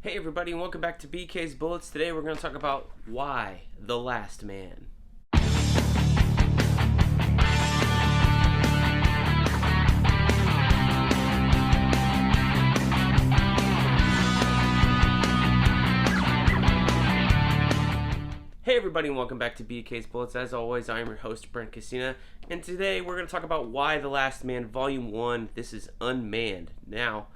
Hey everybody, and welcome back to BK's Bullets. Today we're going to talk about why The Last Man. Hey everybody, and welcome back to BK's Bullets. As always, I am your host, Brent, and today we're going to talk about why The Last Man, Volume 1. This is Unmanned. Now,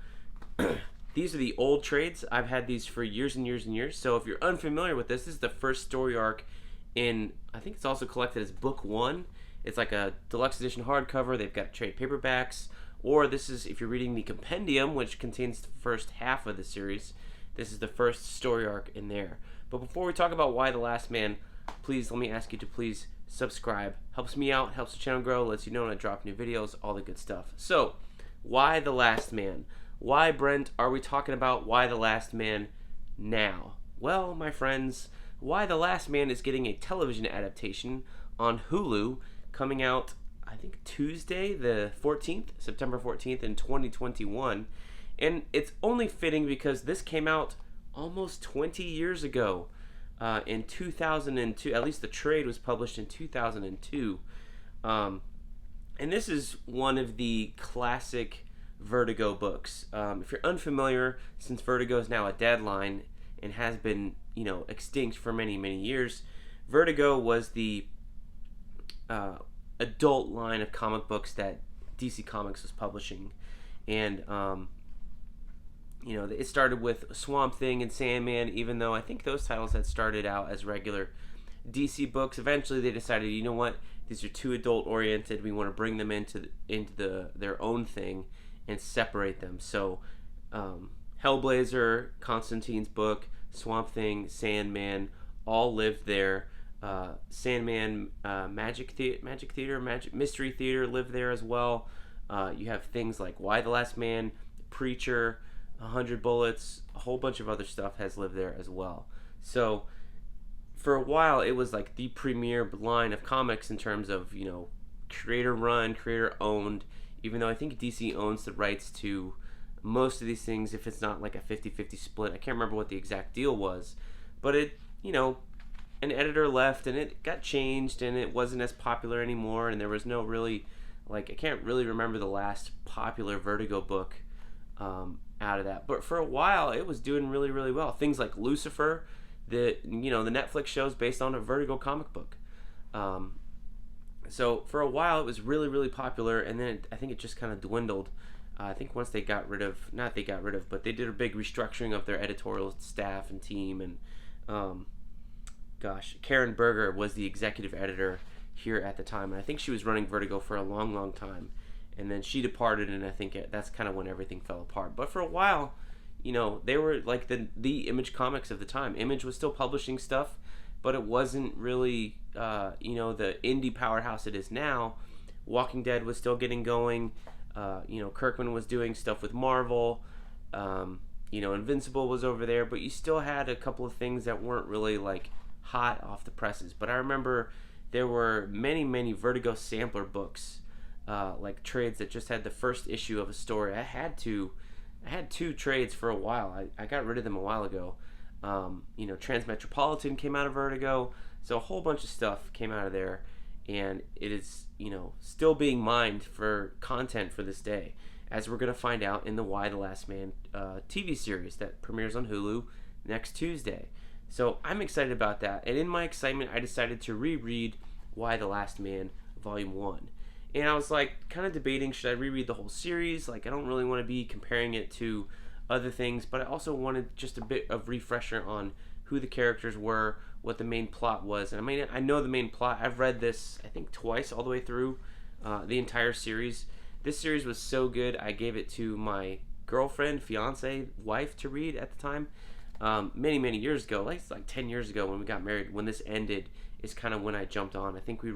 these are the old trades. I've had these for years and years and years. So if you're unfamiliar with this is the first story arc in, I think it's also collected as Book 1. It's like a deluxe edition hardcover. They've got trade paperbacks. Or this is, if you're reading the compendium, which contains the first half of the series, this is the first story arc in there. But before we talk about why The Last Man, please let me ask you to please subscribe. Helps me out, helps the channel grow, lets you know when I drop new videos, all the good stuff. So, why The Last Man? Why, Brent, are we talking about Why the Last Man now? Well, my friends, Why the Last Man is getting a television adaptation on Hulu coming out, I think, Tuesday, the 14th, September 14th in 2021. And it's only fitting because this came out almost 20 years ago in 2002. At least the trade was published in 2002. And this is one of the classic Vertigo books. If you're unfamiliar, since Vertigo is now a deadline and has been, extinct for many, many years, Vertigo was the adult line of comic books that DC Comics was publishing. And, it started with Swamp Thing and Sandman, even though I think those titles had started out as regular DC books. Eventually they decided, you know what, these are too adult oriented. We want to bring them into their own thing and separate them. So Hellblazer, Constantine's book, Swamp Thing, Sandman all lived there. Sandman Mystery Theater lived there as well. You have things like Why the Last Man, Preacher, 100 Bullets, a whole bunch of other stuff has lived there as well. So for a while it was like the premier line of comics in terms of, creator run, creator owned, even though I think DC owns the rights to most of these things if it's not like a 50-50 split. I can't remember what the exact deal was, but it, an editor left and it got changed and it wasn't as popular anymore, and there was no really, I can't really remember the last popular Vertigo book out of that. But for a while it was doing really, really well. Things like Lucifer, the Netflix shows based on a Vertigo comic book. So for a while it was really, really popular, and then I think it just kind of dwindled. I think once they did a big restructuring of their editorial staff and team, and Karen Berger was the executive editor here at the time, and I think she was running Vertigo for a long, long time, and then she departed, and I think that's kind of when everything fell apart. But for a while, they were like the Image Comics of the time. Image was still publishing stuff, but it wasn't really, the indie powerhouse it is now. Walking Dead was still getting going. Kirkman was doing stuff with Marvel. Invincible was over there, but you still had a couple of things that weren't really hot off the presses. But I remember there were many, many Vertigo sampler books, trades that just had the first issue of a story. I had two trades for a while. I got rid of them a while ago. Transmetropolitan came out of Vertigo, so a whole bunch of stuff came out of there, and it is, still being mined for content for this day, as we're going to find out in the Why the Last Man TV series that premieres on Hulu next Tuesday. So I'm excited about that, and in my excitement I decided to reread Why the Last Man Volume 1. And I was kind of debating, should I reread the whole series? I don't really want to be comparing it to other things, but I also wanted just a bit of refresher on who the characters were, what the main plot was. And I know the main plot. I've read this, I think, twice all the way through the entire series. This series was so good, I gave it to my girlfriend, fiance, wife to read at the time. Many, many years ago, like 10 years ago when we got married. When this ended is kind of when I jumped on. I think we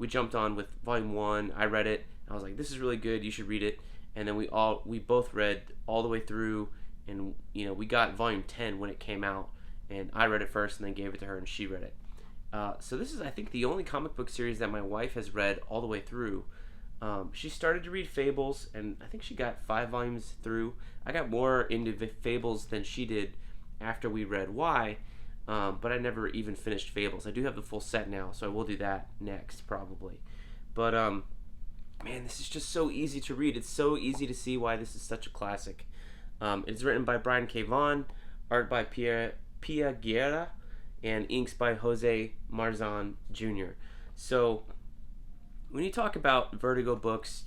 jumped on with Volume 1. I read it. I was like, this is really good. You should read it. And then we both read all the way through, and we got Volume 10 when it came out, and I read it first and then gave it to her and she read it. So this is, I think, the only comic book series that my wife has read all the way through. She started to read Fables, and I think she got 5 volumes through. I got more into Fables than she did after we read Why, but I never even finished Fables. I do have the full set now, so I will do that next probably. But man, this is just so easy to read. It's so easy to see why this is such a classic. It's written by Brian K. Vaughan, art by Pia Guerra, and inks by Jose Marzan Jr. So when you talk about Vertigo books,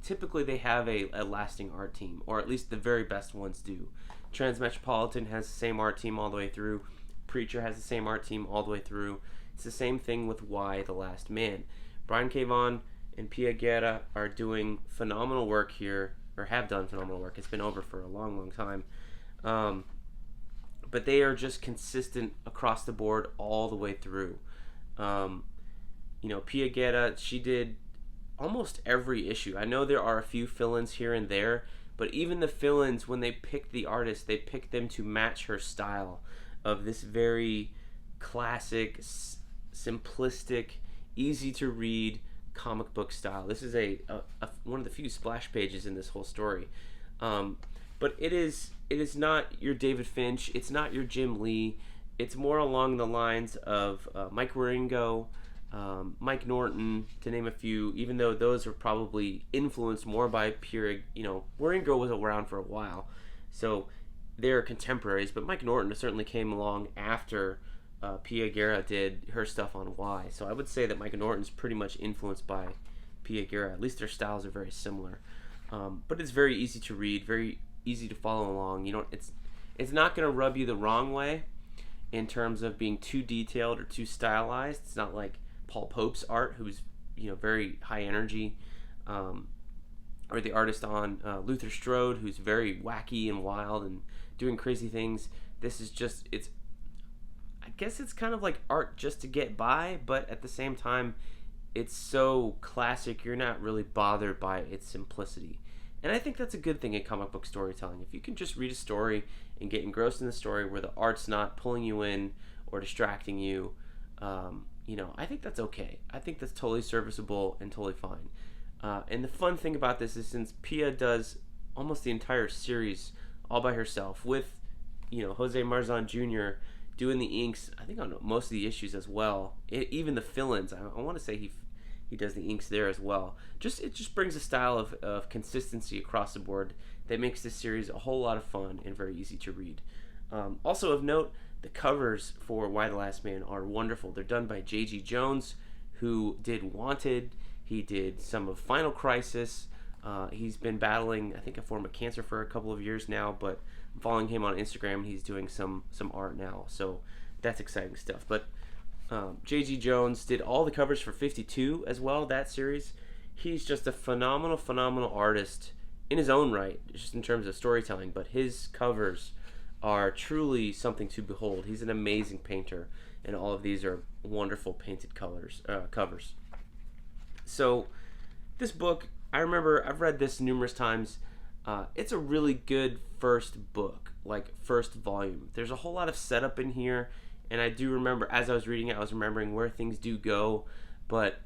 typically they have a lasting art team, or at least the very best ones do. Transmetropolitan has the same art team all the way through. Preacher has the same art team all the way through. It's the same thing with Why the Last Man. Brian K. Vaughan and Pia Guerra are doing phenomenal work here, or have done phenomenal work. It's been over for a long, long time. But they are just consistent across the board all the way through. Pia Guerra, she did almost every issue. I know there are a few fill-ins here and there, but even the fill-ins, when they picked the artist, they picked them to match her style of this very classic, simplistic, easy to read comic book style. This is one of the few splash pages in this whole story. But it is not your David Finch. It's not your Jim Lee. It's more along the lines of Mike Wieringo, Mike Norton, to name a few, even though those are probably influenced more by pure, Wieringo was around for a while, so they're contemporaries, but Mike Norton certainly came along after Pia Guerra did her stuff on Why. So I would say that Mike Norton's pretty much influenced by Pia Guerra. At least their styles are very similar. But it's very easy to read, very easy to follow along. It's not going to rub you the wrong way in terms of being too detailed or too stylized. It's not like Paul Pope's art, who's very high energy, or the artist on Luther Strode, who's very wacky and wild and doing crazy things. This is just, I guess it's kind of like art just to get by, but at the same time, it's so classic, you're not really bothered by its simplicity. And I think that's a good thing in comic book storytelling. If you can just read a story and get engrossed in the story where the art's not pulling you in or distracting you, I think that's okay. I think that's totally serviceable and totally fine. And the fun thing about this is, since Pia does almost the entire series all by herself, with Jose Marzan Jr. doing the inks, I think on most of the issues as well. Even the fill-ins, I want to say he does the inks there as well. It just brings a style of consistency across the board that makes this series a whole lot of fun and very easy to read. Also of note, the covers for Why the Last Man are wonderful. They're done by J.G. Jones, who did Wanted. He did some of Final Crisis. He's been battling, I think, a form of cancer for a couple of years now, but I'm following him on Instagram. He's doing some art now, so that's exciting stuff. But J.G. Jones did all the covers for 52 as well, that series. He's just a phenomenal artist in his own right, just in terms of storytelling, but his covers are truly something to behold. He's an amazing painter, and all of these are wonderful painted covers. So this book, I remember I've read this numerous times. It's a really good first book, like first volume. There's a whole lot of setup in here, and I do remember as I was reading it, I was remembering where things do go, but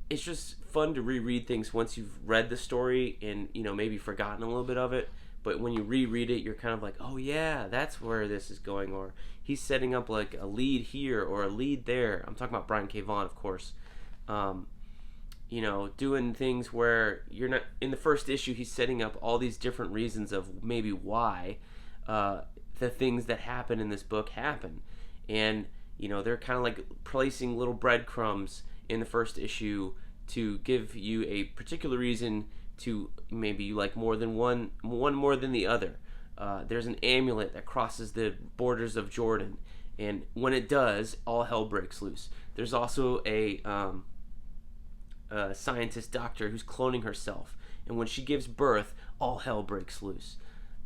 it's just fun to reread things once you've read the story and maybe forgotten a little bit of it. But when you reread it, you're kind of like, oh yeah, that's where this is going, or he's setting up like a lead here or a lead there. I'm talking about Brian K. Vaughan, of course. Doing things where you're not in the first issue. He's setting up all these different reasons of maybe why the things that happen in this book happen, and they're kind of like placing little breadcrumbs in the first issue to give you a particular reason to maybe you like one more than the other. There's an amulet that crosses the borders of Jordan, and when it does, all hell breaks loose. There's also a scientist doctor who's cloning herself, and when she gives birth, all hell breaks loose.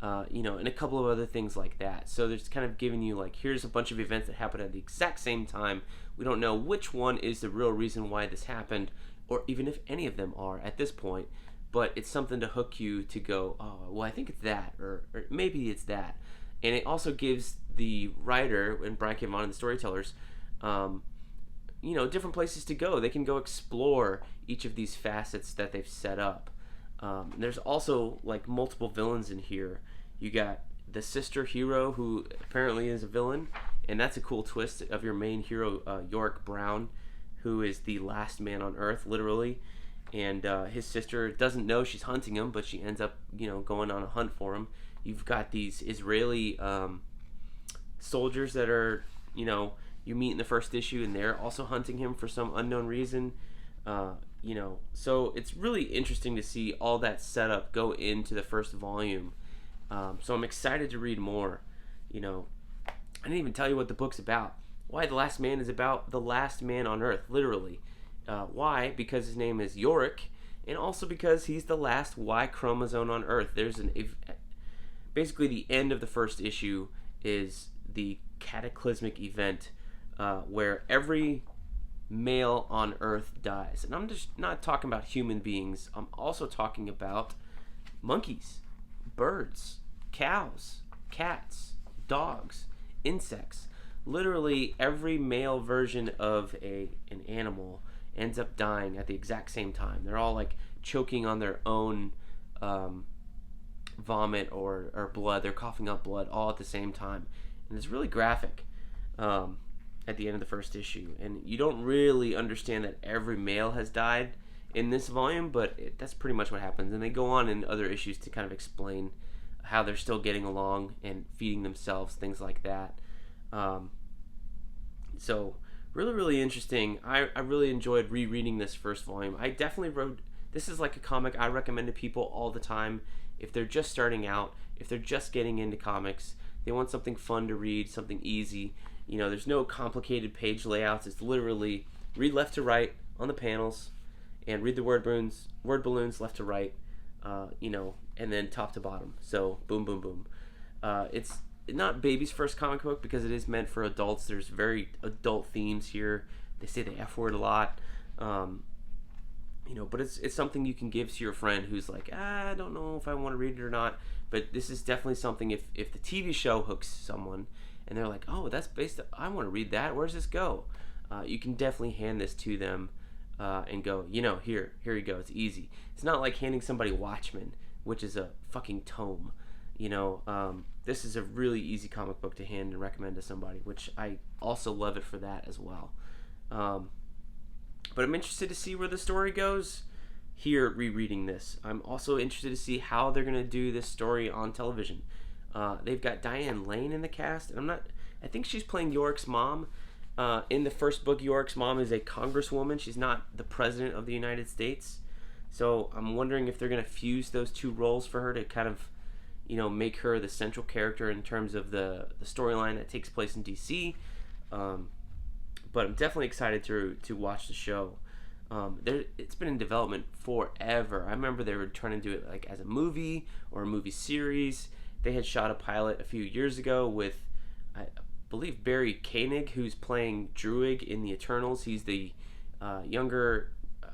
And a couple of other things like that. So there's kind of giving you like, here's a bunch of events that happen at the exact same time. We don't know which one is the real reason why this happened, or even if any of them are at this point, but it's something to hook you to go, oh, well, I think it's that, or maybe it's that. And it also gives the writer and Brian K. Vaughan and the storytellers, different places to go. They can go explore each of these facets that they've set up. There's also like multiple villains in here. You got the sister hero, who apparently is a villain, and that's a cool twist of your main hero, Yorick Brown, who is the last man on Earth, literally. And his sister doesn't know she's hunting him, but she ends up, going on a hunt for him. You've got these Israeli soldiers that are, you meet in the first issue, and they're also hunting him for some unknown reason. So it's really interesting to see all that setup go into the first volume. So I'm excited to read more. I didn't even tell you what the book's about. Why the Last Man is about the last man on Earth, literally. Why? Because his name is Yorick, and also because he's the last Y chromosome on Earth. Basically the end of the first issue is the cataclysmic event where every male on Earth dies. And I'm just not talking about human beings. I'm also talking about monkeys, birds, cows, cats, dogs, insects. Literally every male version of an animal ends up dying at the exact same time. They're all like choking on their own vomit or blood. They're coughing up blood all at the same time. And it's really graphic at the end of the first issue. And you don't really understand that every male has died in this volume, but that's pretty much what happens. And they go on in other issues to kind of explain how they're still getting along and feeding themselves, things like that. So really, really interesting. I really enjoyed rereading this first volume. I definitely wrote, this is like a comic I recommend to people all the time. If they're just starting out, if they're just getting into comics, they want something fun to read, something easy. There's no complicated page layouts. It's literally read left to right on the panels and read the word balloons left to right, and then top to bottom. So boom, boom, boom. It's not baby's first comic book because it is meant for adults. There's very adult themes here. They say the F word a lot. But it's something you can give to your friend who's like, I don't know if I want to read it or not. But this is definitely something, if the TV show hooks someone and they're like, oh, that's I want to read that. Where's this go? You can definitely hand this to them and go, here you go. It's easy. It's not like handing somebody Watchmen, which is a fucking tome. This is a really easy comic book to hand and recommend to somebody, which I also love it for that as well. But I'm interested to see where the story goes here rereading this. I'm also interested to see how they're going to do this story on television. They've got Diane Lane in the cast, and I think she's playing Yorick's mom. In the first book, Yorick's mom is a congresswoman. She's not the president of the United States. So I'm wondering if they're going to fuse those two roles for her to kind of, make her the central character in terms of the storyline that takes place in DC. But I'm definitely excited to watch the show. It's been in development forever. I remember they were trying to do it like as a movie or a movie series. They had shot a pilot a few years ago with, I believe, Barry Koenig, who's playing Druig in the Eternals. He's the younger, I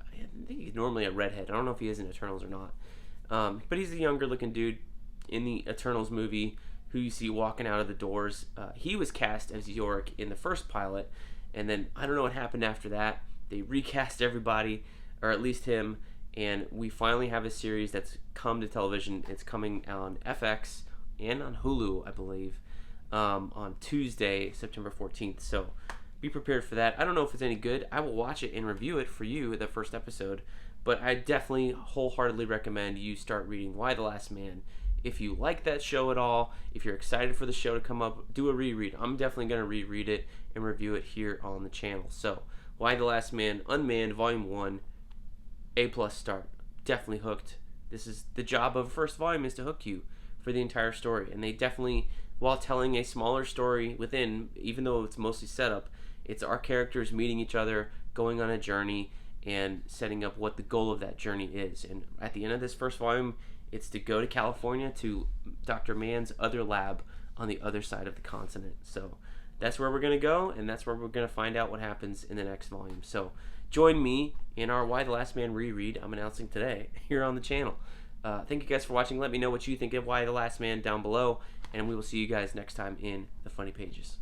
think he's normally a redhead. I don't know if he is in Eternals or not. But he's the younger looking dude in the Eternals movie who you see walking out of the doors. He was cast as Yorick in the first pilot, and then I don't know what happened after that. They recast everybody, or at least him, and we finally have a series that's come to television. It's coming on FX and on Hulu, I believe, on Tuesday, September 14th. So be prepared for that. I don't know if it's any good. I will watch it and review it for you, the first episode, but I definitely wholeheartedly recommend you start reading Why the Last Man. If you like that show at all, if you're excited for the show to come up, do a reread. I'm definitely going to reread it and review it here on the channel. So, Why the Last Man, Unmanned, Volume 1, A+ start. Definitely hooked. This is the job of a first volume, is to hook you for the entire story. And they definitely, while telling a smaller story within, even though it's mostly set up, it's our characters meeting each other, going on a journey, and setting up what the goal of that journey is. And at the end of this first volume, it's to go to California to Dr. Mann's other lab on the other side of the continent. So that's where we're going to go, and that's where we're going to find out what happens in the next volume. So join me in our Why the Last Man reread I'm announcing today here on the channel. Thank you guys for watching. Let me know what you think of Why the Last Man down below, and we will see you guys next time in the Funny Pages.